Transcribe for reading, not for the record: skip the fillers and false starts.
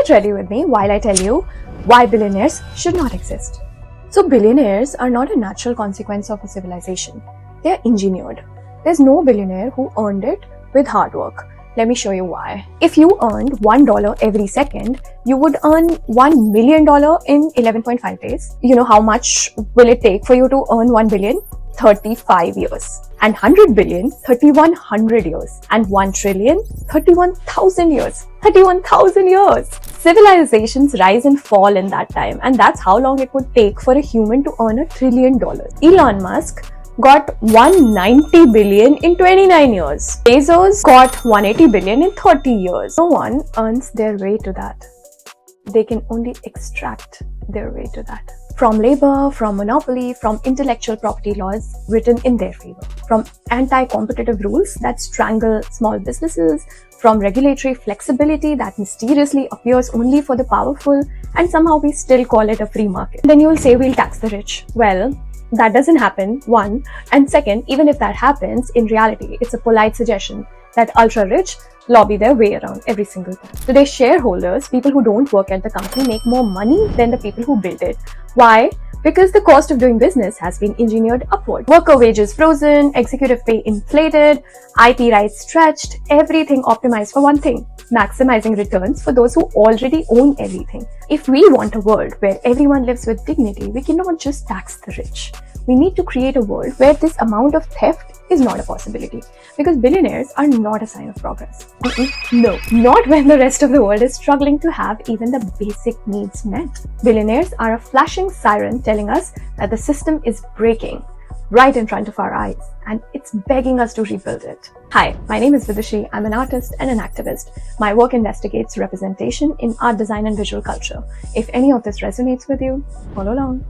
Get ready with me while I tell you why billionaires should not exist. So billionaires are not a natural consequence of a civilization. They are engineered. There's no billionaire who earned it with hard work. Let me show you why. If you earned $1 every second, you would earn $1 million in 11.5 days. You know how much will it take for you to earn 1 billion? 35 years. And 100 billion, 3100 years. And 1 trillion, 31,000 years. 31,000 years! Civilizations rise and fall in that time, and that's how long it would take for a human to earn $1 trillion. Elon Musk got 190 billion in 29 years. Bezos got 180 billion in 30 years. No one earns their way to that. They can only extract their way to that. From labor, from monopoly, from intellectual property laws written in their favor, from anti-competitive rules that strangle small businesses, from regulatory flexibility that mysteriously appears only for the powerful, and somehow we still call it a free market. Then you will say we'll tax the rich. Well, that doesn't happen, one. And second, even if that happens, in reality, it's a polite suggestion that ultra-rich lobby their way around every single time. Today, shareholders, people who don't work at the company, make more money than the people who built it. Why? Because the cost of doing business has been engineered upward. Worker wages frozen, executive pay inflated, IP rights stretched, everything optimized for one thing: maximizing returns for those who already own everything. If we want a world where everyone lives with dignity, we cannot just tax the rich. We need to create a world where this amount of theft is not a possibility, because billionaires are not a sign of progress. No, not when the rest of the world is struggling to have even the basic needs met. Billionaires are a flashing siren telling us that the system is breaking right in front of our eyes, and it's begging us to rebuild it. Hi, my name is Vidushi. I'm an artist and an activist. My work investigates representation in art, design, and visual culture. If any of this resonates with you, follow along.